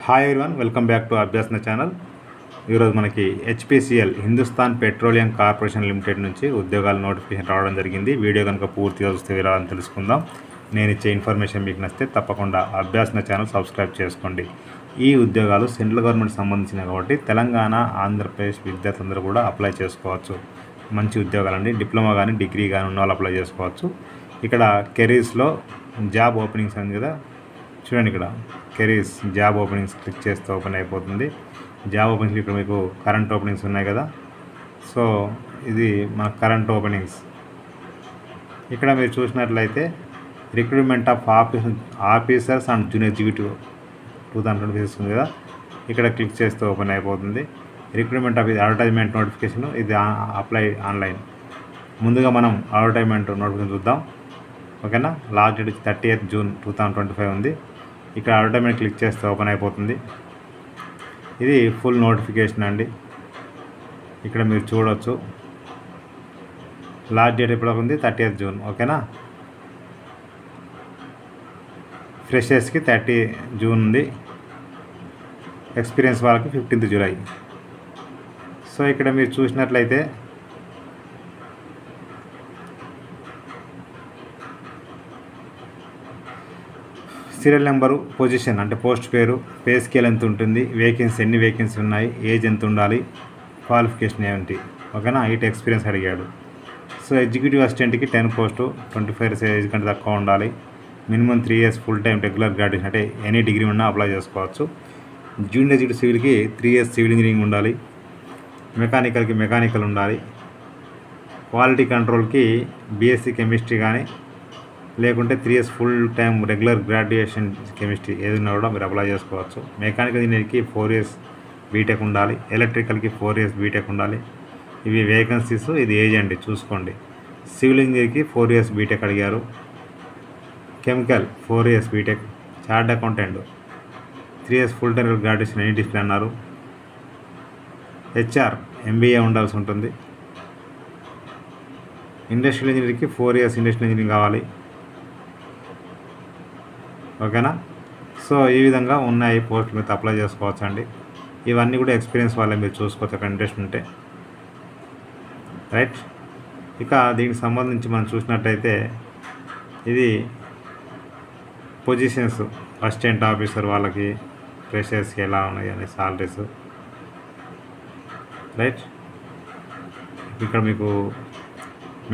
Hi everyone, welcome back to Abhyasana channel. ఈరోజు మనకి HPCL Hindustan petroleum corporation limited నుంచి ఉద్యోగాల నోటిఫికేషన్ రావడం జరిగింది. వీడియో కనుక పూర్తిగా చూస్తే వివరాలను తెలుసుకుందాం. నేను ఇచ్చే ఇన్ఫర్మేషన్ మీకు నచ్చితే తప్పకుండా అభ్యాసన ఛానల్ సబ్స్క్రైబ్ చేసుకోండి. ఈ ఉద్యోగాలు సెంట్రల్ గవర్నమెంట్ సంబంధించినవి కాబట్టి తెలంగాణ, ఆంధ్రప్రదేశ్ విద్యార్థులందరూ కూడా అప్లై చేసుకోవచ్చు. మంచి ఉద్యోగాలండి. డిప్లొమా కానీ డిగ్రీ కానీ ఉన్న వాళ్ళు అప్లై చేసుకోవచ్చు. ఇక్కడ కెరీర్స్లో జాబ్ ఓపెనింగ్స్ ఉంది కదా, చూడండి. ఇక్కడ కెరీర్స్ జాబ్ ఓపెనింగ్స్ క్లిక్ చేస్తే ఓపెన్ అయిపోతుంది. జాబ్ ఓపెనింగ్స్ ఇక్కడ మీకు కరెంట్ ఓపెనింగ్స్ ఉన్నాయి కదా, సో ఇది మన కరెంట్ ఓపెనింగ్స్. ఇక్కడ మీరు చూసినట్లయితే recruitment of officers and junior executive 2026 ఉంది కదా, ఇక్కడ క్లిక్ చేస్తే ఓపెన్ అయిపోతుంది. రిక్రూట్మెంట్ ఆఫ్ అడ్వర్టైజ్మెంట్ నోటిఫికేషన్, ఇది అప్లై ఆన్లైన్. ముందుగా మనం అడ్వర్టైజ్మెంట్ నోటిఫికేషన్ చూద్దాం, ఓకేనా. లాస్ట్ డేట్ 30th June 2025 ఉంది. ఇక్కడ అడ్వర్టైజ్మెంట్ క్లిక్ చేస్తే ఓపెన్ అయిపోతుంది. ఇది ఫుల్ నోటిఫికేషన్ అండి. ఇక్కడ మీరు చూడవచ్చు. లాస్ట్ డేట్ ఎప్పుడు ఉంది? 30th June, ఓకేనా. ఫ్రెషర్స్కి 30 June ఉంది. ఎక్స్పీరియన్స్ వాళ్ళకి 15th July. సో ఇక్కడ మీరు చూసినట్లయితే సీరియల్ నెంబరు, పొజిషన్ అంటే పోస్ట్ పేరు, పే స్కేల్ ఎంత ఉంటుంది, వేకెన్సీ ఎన్ని వేకెన్సీ ఉన్నాయి, ఏజ్ ఎంత ఉండాలి, క్వాలిఫికేషన్ ఏంటి, ఓకేనా. ఇటు ఎక్స్పీరియన్స్ అడిగాడు. సో ఎగ్జిక్యూటివ్ అసిస్టెంట్కి 10 పోస్టు, 25 years ఏజ్ కంటే తక్కువ ఉండాలి. Minimum 3 years full time regular graduation అంటే ఎనీ డిగ్రీ ఉన్నా అప్లై చేసుకోవచ్చు. జూనియర్ ఎగ్జిక్యూటివ్ సివిల్కి 3 years సివిల్ ఇంజనీరింగ్ ఉండాలి. మెకానికల్కి మెకానికల్ ఉండాలి. క్వాలిటీ కంట్రోల్కి బీఎస్సీ కెమిస్ట్రీ కానీ లేకుంటే 3 years full time regular graduation chemistry ఏదైనా కూడా మీరు అప్లై చేసుకోవచ్చు. మెకానికల్ ఇంజనీర్కి 4 years బీటెక్ ఉండాలి. ఎలక్ట్రికల్కి 4 years బీటెక్ ఉండాలి. ఇవి వేకెన్సీస్, ఇది ఏజ్ అండి, చూసుకోండి. సివిల్ ఇంజనీర్కి 4 years బీటెక్ అడిగారు. Chemical 4 years BTech. Chart accountant 3 years full time graduation any discipline అన్నారు. హెచ్ఆర్ ఎంబీఏ ఉండాల్సి ఉంటుంది. ఇండస్ట్రియల్ ఇంజనీర్కి 4 years ఇండస్ట్రియల్ ఇంజనీరింగ్ కావాలి, ఓకేనా. సో ఈ విధంగా ఉన్నాయి పోస్టులు, మీద అప్లై చేసుకోవచ్చు అండి. ఇవన్నీ కూడా ఎక్స్పీరియన్స్ వాళ్ళే మీరు చూసుకోవచ్చు అక్కడ ఇంట్రెస్ట్ ఉంటే, రైట్. ఇక దీనికి సంబంధించి మనం చూసినట్టయితే ఇది పొజిషన్స్, అసిస్టెంట్ ఆఫీసర్ వాళ్ళకి, ఫ్రెషర్స్కి ఎలా ఉన్నాయి అనే సాలరీస్, రైట్. ఇక్కడ మీకు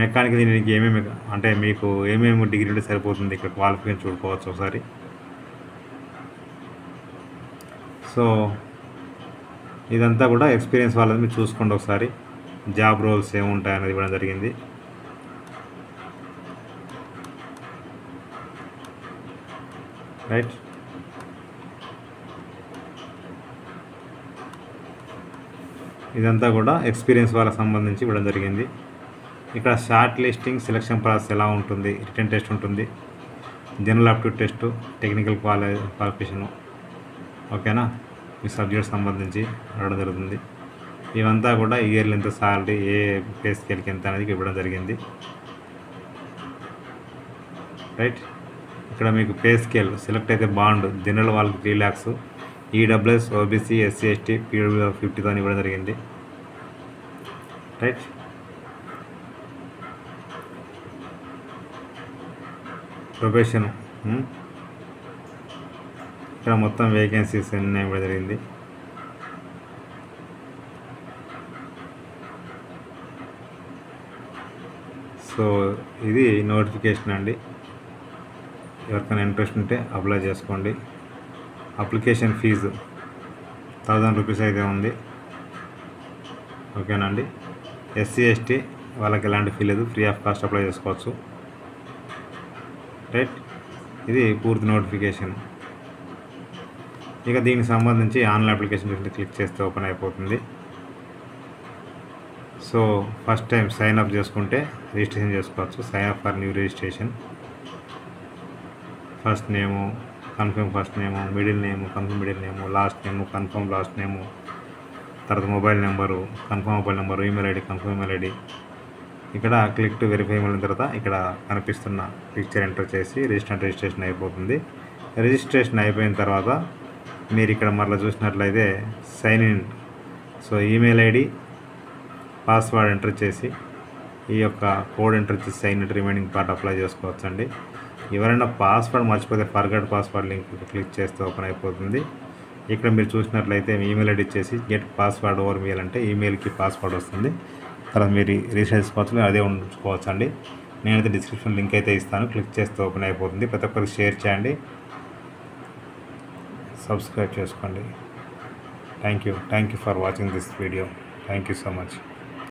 మెకానికల్ ఇంజనీరింగ్కి ఏమేమి అంటే మీకు ఏమేమి డిగ్రీ ఉంటే సరిపోతుంది, ఇక్కడ క్వాలిఫికేషన్ చూడుకోవచ్చు ఒకసారి. సో ఇదంతా కూడా ఎక్స్పీరియన్స్ వాళ్ళది మీరు చూసుకోండి ఒకసారి. జాబ్ రోల్స్ ఏముంటాయి అనేది ఇవ్వడం జరిగింది, రైట్. ఇదంతా కూడా ఎక్స్పీరియన్స్ వాళ్ళకి సంబంధించి ఇవ్వడం జరిగింది. ఇక్కడ షార్ట్ లిస్టింగ్, సెలక్షన్ ప్రాసెస్ ఎలా ఉంటుంది, రిటన్ టెస్ట్ ఉంటుంది, general aptitude test, technical qualification, ఓకేనా. ఈ సబ్జెక్ట్ సంబంధించి అడగడం జరుగుతుంది. ఇవంతా కూడా ఇయర్లీ ఎంత సాలరీ, ఏ పే స్కేల్కి ఎంత అనేది ఇవ్వడం జరిగింది, రైట్. ఇక్కడ మీకు పే స్కేల్ సెలెక్ట్ అయితే బాండ్ జనరల్ వాళ్ళకి 3 lakhs, EWS, OBC, SC, ST, PW 50,000 ఇవ్వడం జరిగింది, రైట్. ప్రొఫెషన్ ఇక్కడ మొత్తం వేకెన్సీస్ ఎన్ని ఇవ్వడం జరిగింది. సో ఇది నోటిఫికేషన్ అండి. ఎవరికైనా ఇంట్రెస్ట్ ఉంటే అప్లై చేసుకోండి. అప్లికేషన్ ఫీజు 1000 rupees అయితే ఉంది, ఓకేనండి. ఎస్సీ, ఎస్టీ వాళ్ళకి ఎలాంటి ఫీ లేదు, ఫ్రీ ఆఫ్ కాస్ట్ అప్లై చేసుకోవచ్చు, రైట్. ఇది పూర్తి నోటిఫికేషన్. ఇక దీనికి సంబంధించి ఆన్లైన్ అప్లికేషన్ క్లిక్ చేస్తే ఓపెన్ అయిపోతుంది. So first time sign up చేసుకుంటే రిజిస్ట్రేషన్ చేసుకోవచ్చు. Sign up for new registration. First name, confirm first name, middle name, confirm middle name, last name, confirm last name, తర్వాత mobile number, confirm mobile number, email ID, confirm email ID. ఇక్కడ click to verify అయిన తర్వాత ఇక్కడ కనిపిస్తున్న picture enter చేసి registration అయిపోతుంది. Registration అయిపోయిన తర్వాత మీరు ఇక్కడ మరలా చూసినట్లయితే sign in. So email ID password enter చేసి ఈ యొక్క కోడ్ ఎంటర్ చేసి sign in remaining part apply చేసుకోవచ్చు అండి. ఎవరైనా పాస్వర్డ్ మర్చిపోతే ఫర్గట్ పాస్వర్డ్ లింక్ క్లిక్ చేస్తే ఓపెన్ అయిపోతుంది. ఇక్కడ మీరు చూసినట్లయితే ఈమెయిల్ ఐడి ఇచ్చేసి గెట్ పాస్వర్డ్ ఓవర్ మెయిల్ అంటే ఈమెయిల్కి పాస్వర్డ్ వస్తుంది. తర్వాత మీరు రీసెర్చ్ చేసుకోవచ్చు, అదే ఉంచుకోవచ్చు అండి. నేనైతే డిస్క్రిప్షన్ లింక్ అయితే ఇస్తాను, క్లిక్ చేస్తే ఓపెన్ అయిపోతుంది. ప్రతి ఒక్కరికి షేర్ చేయండి, సబ్స్క్రైబ్ చేసుకోండి. Thank you for watching this video. Thank you so much.